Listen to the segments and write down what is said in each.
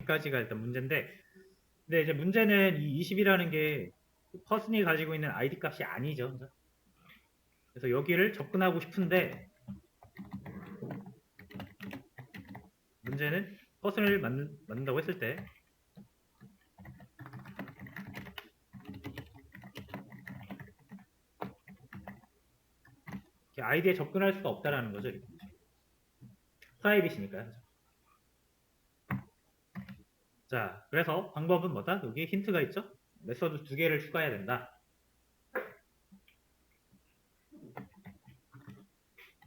여기까지가 일단 문제인데, 근데 이제 문제는 이 20이라는 게 퍼슨이 가지고 있는 ID 값이 아니죠. 그래서 여기를 접근하고 싶은데, 문제는 퍼슨을 만든다고 했을 때 아이디에 접근할 수가 없다라는 거죠. 프라이빗이니까요. 자, 그래서 방법은 뭐다? 여기 힌트가 있죠? 메서드 2개를 추가해야 된다.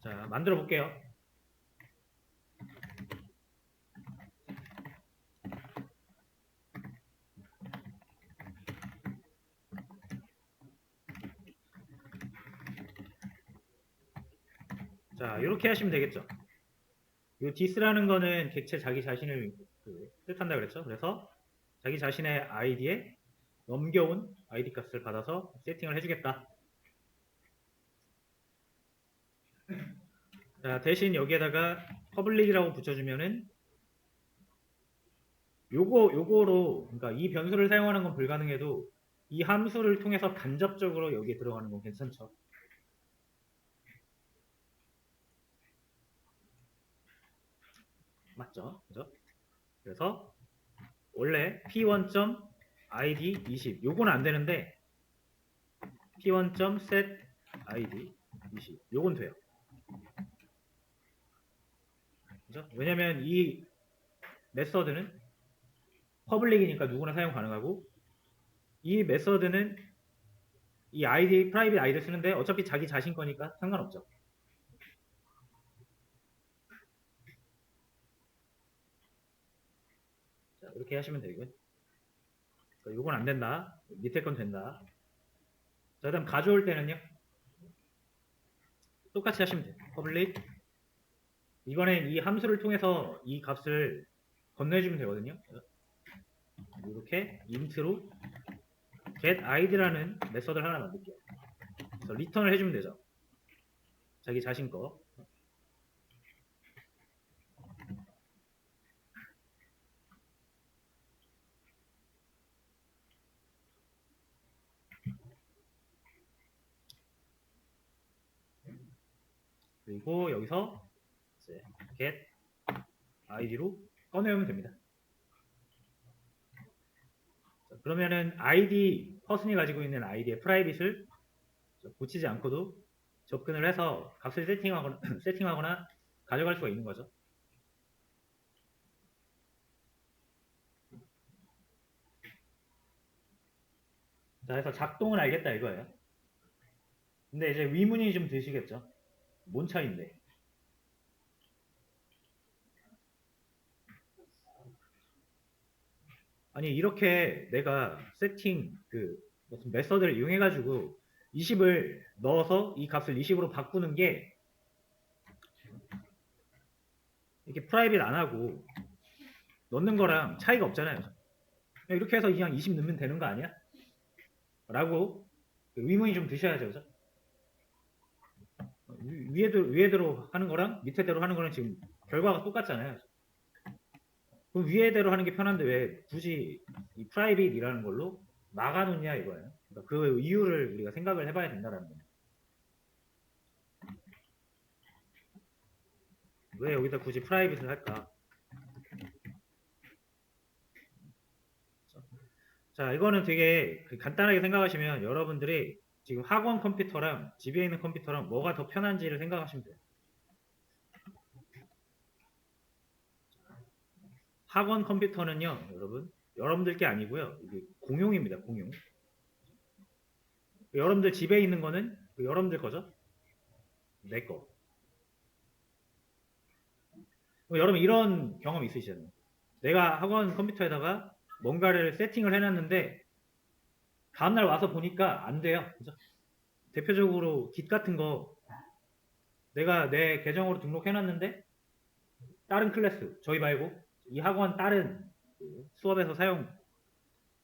자, 만들어 볼게요. 자, 이렇게 하시면 되겠죠. 이 this라는 거는 객체 자기 자신을 뜻한다 그랬죠. 그래서 자기 자신의 아이디에 넘겨온 아이디 값을 받아서 세팅을 해주겠다. 자, 대신 여기에다가 퍼블릭이라고 붙여주면은 요거로, 그러니까 이 변수를 사용하는 건 불가능해도 이 함수를 통해서 간접적으로 여기에 들어가는 건 괜찮죠. 맞죠? 그죠? 그래서 원래 p1.id20 요건 안 되는데 p1.setid20 요건 돼요. 그죠? 왜냐면 이 메서드는 퍼블릭이니까 누구나 사용 가능하고 이 메서드는 이 아이디 프라이빗 아이디를 쓰는데 어차피 자기 자신 거니까 상관없죠. 자, 이렇게 하시면 되고요. 요건 안 된다. 밑에 건 된다. 자, 그다음 가져올 때는요. 똑같이 하시면 돼요. 퍼블릭 이번엔 이 함수를 통해서 이 값을 건네주면 되거든요. 이렇게 int로 getID라는 메서드를 하나 만들게요. 그래서 리턴을 해주면 되죠. 자기 자신 거. 그리고 여기서 get id로 꺼내오면 됩니다. 자, 그러면은 ID 퍼슨이 가지고 있는 아이디의 프라이빗을 고치지 않고도 접근을 해서 값을 세팅하거나 가져갈 수가 있는 거죠. 자, 그래서 작동을 알겠다 이거예요. 근데 이제 의문이 좀 드시겠죠. 뭔 차이인데? 아니 이렇게 내가 세팅 무슨 메서드를 이용해 가지고 20을 넣어서 이 값을 20으로 바꾸는 게 이렇게 프라이빗 안 하고 넣는 거랑 차이가 없잖아요. 이렇게 해서 그냥 20 넣으면 되는 거 아니야? 라고 의문이 좀 드셔야죠. 그죠? 위에대로 하는 거랑 밑에대로 하는 거랑 지금 결과가 똑같잖아요. 그럼 위에대로 하는 게 편한데 왜 굳이 이 프라이빗이라는 걸로 막아놓냐 이거예요. 그러니까 그 이유를 우리가 생각을 해봐야 된다는 거예요. 왜 여기다 굳이 프라이빗을 할까? 자, 이거는 되게 간단하게 생각하시면 여러분들이 지금 학원 컴퓨터랑 집에 있는 컴퓨터랑 뭐가 더 편한지를 생각하시면 돼요. 학원 컴퓨터는요, 여러분들 게 아니고요. 이게 공용입니다, 공용. 여러분들 집에 있는 거는 여러분들 거죠? 내 거. 여러분 이런 경험 있으시잖아요. 내가 학원 컴퓨터에다가 뭔가를 세팅을 해놨는데 다음날 와서 보니까 안 돼요. 그죠? 대표적으로 깃 같은 거 내가 내 계정으로 등록해놨는데 다른 클래스 저희 말고 이 학원 다른 수업에서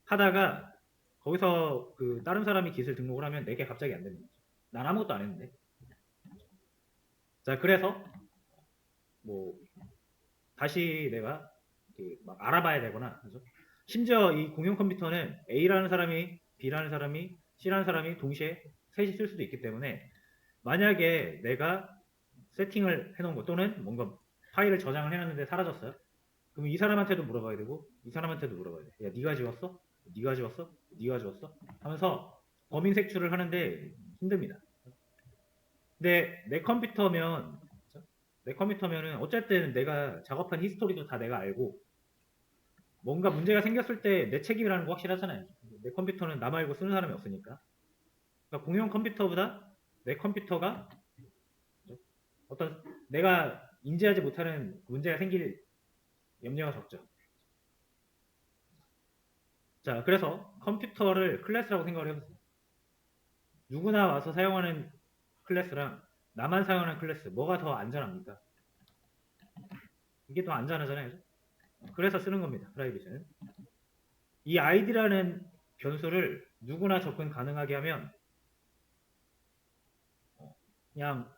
사용하다가 거기서 다른 사람이 깃을 등록을 하면 내게 갑자기 안 되는 거죠. 난 아무것도 안 했는데. 자, 그래서 다시 내가 막 알아봐야 되거나, 그죠? 심지어 이 공용 컴퓨터는 A라는 사람이, B라는 사람이, C라는 사람이 동시에 셋이 쓸 수도 있기 때문에 만약에 내가 세팅을 해놓은 거 또는 뭔가 파일을 저장을 해놨는데 사라졌어요. 그럼 이 사람한테도 물어봐야 되고 이 사람한테도 물어봐야 돼. 야, 네가 지웠어? 네가 지웠어? 네가 지웠어? 하면서 범인 색출을 하는데 힘듭니다. 근데 내 컴퓨터면은 어쨌든 내가 작업한 히스토리도 다 내가 알고 뭔가 문제가 생겼을 때 내 책임이라는 거 확실하잖아요. 내 컴퓨터는 나 말고 쓰는 사람이 없으니까. 그러니까 공용 컴퓨터보다 내 컴퓨터가 어떤 내가 인지하지 못하는 문제가 생길 염려가 적죠. 자, 그래서 컴퓨터를 클래스라고 생각을 해보세요. 누구나 와서 사용하는 클래스랑 나만 사용하는 클래스, 뭐가 더 안전합니까? 이게 더 안전하잖아요. 그죠? 그래서 쓰는 겁니다. 프라이빗은. 이 id라는 변수를 누구나 접근 가능하게 하면 그냥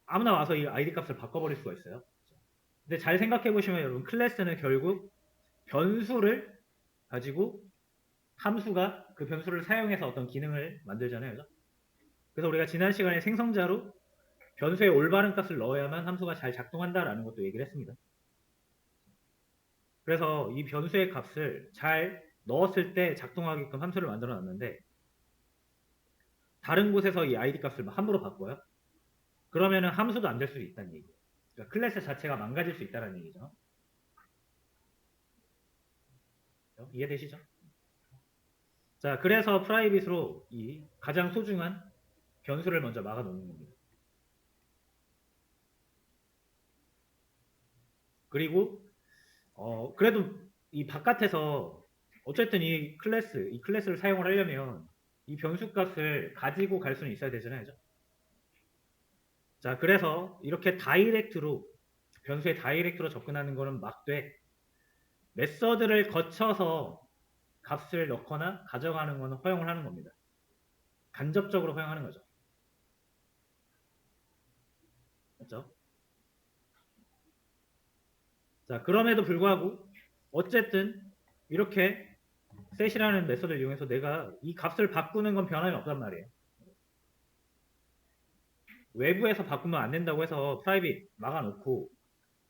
아무나 와서 이 id 값을 바꿔버릴 수가 있어요. 근데 잘 생각해 보시면 여러분 클래스는 결국 변수를 가지고 함수가 그 변수를 사용해서 어떤 기능을 만들잖아요. 그죠? 그래서 우리가 지난 시간에 생성자로 변수의 올바른 값을 넣어야만 함수가 잘 작동한다라는 것도 얘기를 했습니다. 그래서 이 변수의 값을 잘 넣었을 때 작동하게끔 함수를 만들어 놨는데 다른 곳에서 이 id 값을 함부로 바꿔요. 그러면은 함수도 안 될 수 있다는 얘기예요. 그러니까 클래스 자체가 망가질 수 있다는 얘기죠. 이해되시죠? 자, 그래서 프라이빗으로 이 가장 소중한 변수를 먼저 막아 놓는 겁니다. 그리고 그래도 이 바깥에서 어쨌든 이 클래스를 사용을 하려면 이 변수 값을 가지고 갈 수는 있어야 되잖아요. 자, 그래서 이렇게 변수에 다이렉트로 접근하는 거는 막되 메서드를 거쳐서 값을 넣거나 가져가는 거는 허용을 하는 겁니다. 간접적으로 허용하는 거죠. 맞죠? 자, 그럼에도 불구하고 어쨌든 이렇게 set이라는 메서드를 이용해서 내가 이 값을 바꾸는 건 변함이 없단 말이에요. 외부에서 바꾸면 안 된다고 해서 프라이빗 막아놓고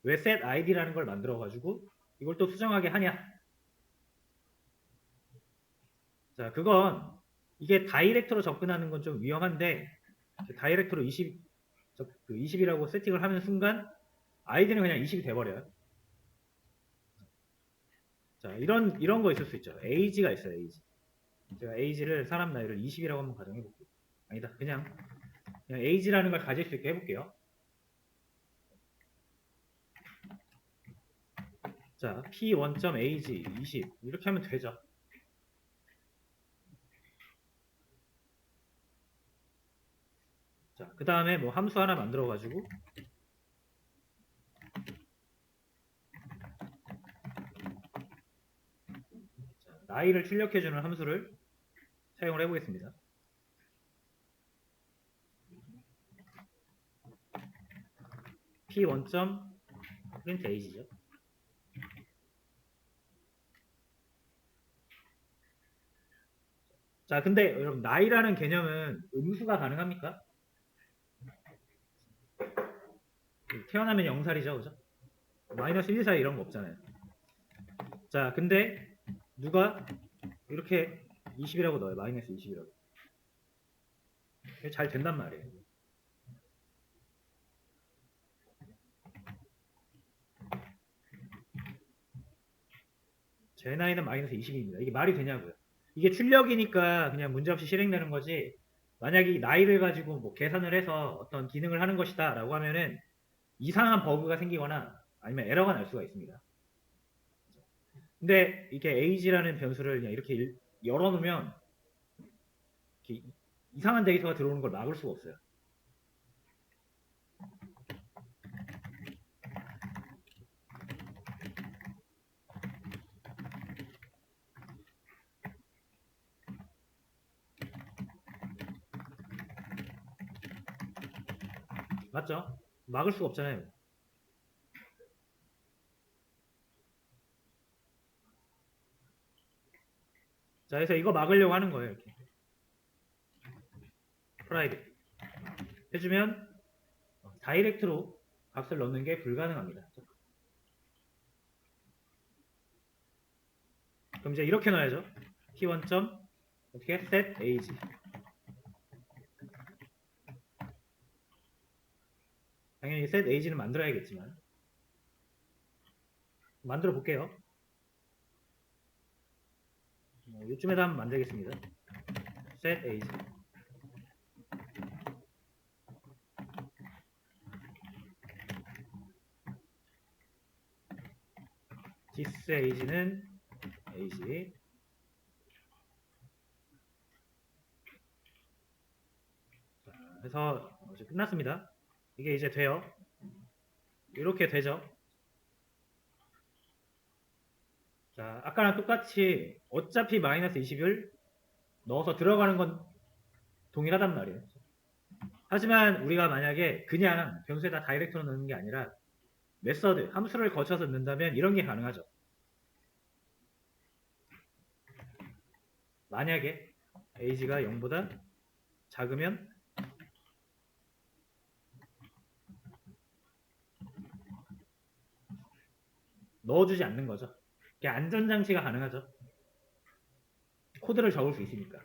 왜 set id라는 걸 만들어가지고 이걸 또 수정하게 하냐? 자, 그건 이게 다이렉트로 접근하는 건 좀 위험한데 다이렉트로 20이라고 세팅을 하는 순간 id는 그냥 20이 돼버려요. 자, 이런 거 있을 수 있죠. age가 있어요. age. 제가 age를 사람 나이를 20이라고 한번 가정해 볼게요. 아니다. 그냥 age라는 걸 가질 수 있게 해볼게요. 자, p1.age 20 이렇게 하면 되죠. 자, 그 다음에 뭐 함수 하나 만들어 가지고 나이를 출력해주는 함수를 사용을 해보겠습니다. p1.print age죠. 자, 근데 여러분 나이라는 개념은 음수가 가능합니까? 태어나면 0살이죠, 그죠? 마이너스 1, 4 이런 거 없잖아요. 자, 근데 누가 이렇게 20이라고 넣어요. 마이너스 20이라고. 잘 된단 말이에요. 제 나이는 마이너스 20입니다. 이게 말이 되냐고요. 이게 출력이니까 그냥 문제없이 실행되는 거지. 만약에 이 나이를 가지고 뭐 계산을 해서 어떤 기능을 하는 것이다 라고 하면은 이상한 버그가 생기거나 아니면 에러가 날 수가 있습니다. 근데 이게 age라는 변수를 그냥 이렇게 열어놓으면 이렇게 이상한 데이터가 들어오는 걸 막을 수가 없어요. 맞죠? 막을 수가 없잖아요. 자, 그래서 이거 막으려고 하는 거예요. 이렇게. 프라이빗 해주면 다이렉트로 값을 넣는 게 불가능합니다. 그럼 이제 이렇게 넣어야죠. t1점 어떻게 set age. 당연히 set age는 만들어야겠지만 만들어 볼게요. 요쯤에다 한번 만들겠습니다. set age. this age는 age. 자, 그래서 이제 끝났습니다. 이게 이제 돼요. 이렇게 되죠. 자, 아까랑 똑같이 어차피 마이너스 20을 넣어서 들어가는 건 동일하단 말이에요. 하지만 우리가 만약에 그냥 변수에다 다이렉트로 넣는 게 아니라 메서드, 함수를 거쳐서 넣는다면 이런 게 가능하죠. 만약에 age가 0보다 작으면 넣어주지 않는 거죠. 이게 안전장치가 가능하죠. 코드를 적을 수 있으니까.